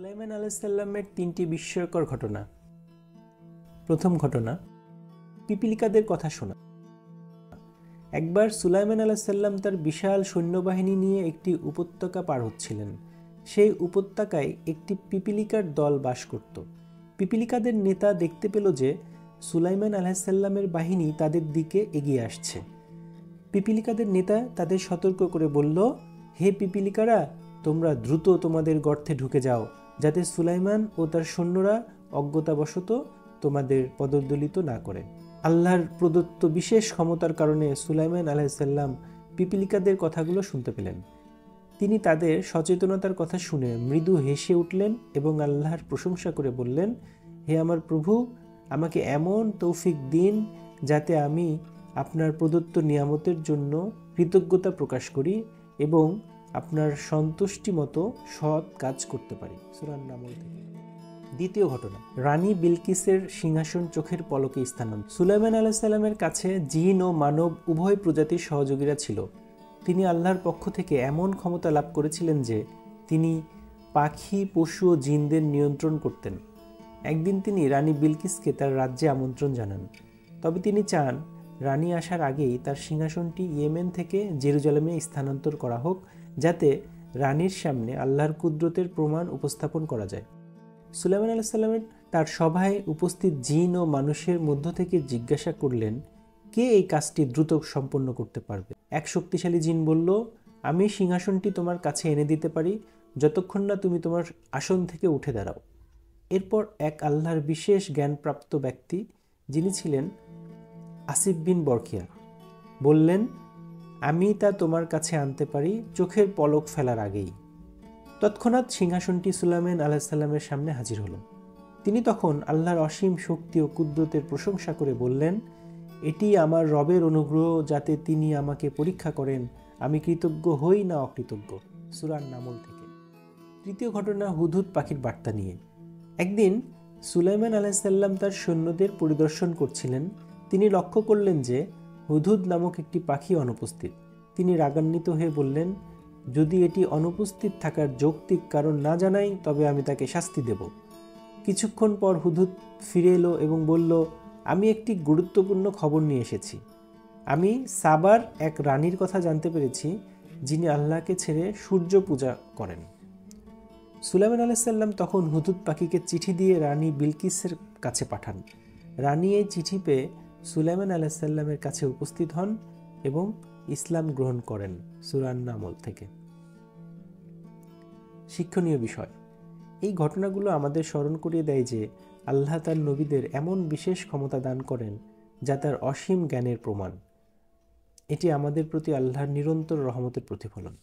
সুলাইমান আলাইসাল্লামের তিনটি বিস্ময়কর ঘটনা। প্রথম ঘটনা, পিপিলিকাদের কথা শোনা। একবার সুলাইমান আলাইসাল্লাম তার বিশাল সৈন্যবাহিনী নিয়ে একটি উপত্যকা পার হচ্ছিলেন। সেই উপত্যকায় একটি পিপিলিকার দল বাস করত। পিপিলিকাদের নেতা দেখতে পেল যে সুলাইমান আলাইসাল্লামের বাহিনী তাদের দিকে এগিয়ে আসছে। পিপিলিকাদের নেতা তাদের সতর্ক করে বলল, হে পিপিলিকারা, তোমরা দ্রুত তোমাদের গর্তে ঢুকে যাও, যাতে সুলাইমান ও তার সৈন্যরা অজ্ঞতাবশত তোমাদের পদদলিত না করে। আল্লাহর প্রদত্ত বিশেষ ক্ষমতার কারণে সুলাইমান আলাইসাল্লাম পিপিলিকাদের কথাগুলো শুনতে পেলেন। তিনি তাদের সচেতনতার কথা শুনে মৃদু হেসে উঠলেন এবং আল্লাহর প্রশংসা করে বললেন, হে আমার প্রভু, আমাকে এমন তৌফিক দিন যাতে আমি আপনার প্রদত্ত নিয়ামতের জন্য কৃতজ্ঞতা প্রকাশ করি এবং আপনার সন্তুষ্টি মতো সৎ কাজ করতে পারি। সূরা নামল থেকে। দ্বিতীয় ঘটনা, রানী বিলকিসের সিংহাসন চোখের পলকে স্থানান্তর। সুলাইমান আলাইহিস সালামের কাছে জিন ও মানব উভয় প্রজাতির সহযোগীরা ছিল। তিনি আল্লাহর পক্ষ থেকে এমন ক্ষমতা লাভ করেছিলেন যে তিনি পাখি, পশু ও জিনদের নিয়ন্ত্রণ করতেন। একদিন তিনি রানী বিলকিসকে তার রাজ্যে আমন্ত্রণ জানান। তবে তিনি চান রানী আসার আগেই তার সিংহাসনটি ইয়েমেন থেকে জেরুজালেমে স্থানান্তর করা হোক, যাতে রানীর সামনে আল্লাহর কুদরতের প্রমাণ উপস্থাপন করা যায়। সুলাইমান আলাইহিস সালাম তার সভায় উপস্থিত জিন ও মানুষের মধ্য থেকে জিজ্ঞাসা করলেন, কে এই কাজটি দ্রুত সম্পন্ন করতে পারবে? এক শক্তিশালী জিন বলল, আমি সিংহাসনটি তোমার কাছে এনে দিতে পারি, যতক্ষণ না তুমি তোমার আসন থেকে উঠে দাঁড়াও। এরপর এক আল্লাহর বিশেষ জ্ঞানপ্রাপ্ত ব্যক্তি, যিনি ছিলেন আসিফ বিন বরখিয়া, বললেন, আমি তা তোমার কাছে আনতে পারি চোখের পলক ফেলার আগেই। তৎক্ষণাৎ সিংহাসনটি সুলাইমান আলাইহিস সালামের সামনে হাজির হলো। তিনি তখন আল্লাহর অসীম শক্তি ও কুদরতের প্রশংসা করে বললেন, এটি আমার রবের অনুগ্রহ, যাতে তিনি আমাকে পরীক্ষা করেন আমি কৃতজ্ঞ হই না অকৃতজ্ঞ। সূরা নামল থেকে। তৃতীয় ঘটনা, হুদহুদ পাখির বার্তা নিয়ে। একদিন সুলাইমান আলাইহিস সালাম তার সৈন্যদের পরিদর্শন করছিলেন। তিনি লক্ষ্য করলেন যে হুদহুদ নামক একটি পাখি অনুপস্থিত। তিনি রাগান্বিত হয়ে বললেন, যদি এটি অনুপস্থিত থাকার যৌক্তিক কারণ না জানাই, তবে আমি তাকে শাস্তি দেব। কিছুক্ষণ পর হুদহুদ ফিরে এলো এবং বলল, আমি একটি গুরুত্বপূর্ণ খবর নিয়ে এসেছি। আমি সাবার এক রানীর কথা জানতে পেরেছি, যিনি আল্লাহকে ছেড়ে সূর্য পূজা করেন। সুলাইমান আলাইহিস সালাম তখন হুদহুদ পাখিকে চিঠি দিয়ে রানী বিলকিসের কাছে পাঠান। রানী এই চিঠি পেয়ে সুলাইমান আলাইহিস সালামের কাছে উপস্থিত হন এবং ইসলাম গ্রহণ করেন। সূরা নামল থেকে। শিক্ষণীয় বিষয়, এই ঘটনাগুলো আমাদের স্মরণ করিয়ে দেয় যে আল্লাহ তার নবীদের এমন বিশেষ ক্ষমতা দান করেন যা তার অসীম জ্ঞানের প্রমাণ। এটি আমাদের প্রতি আল্লাহর নিরন্তর রহমতের প্রতিফলন।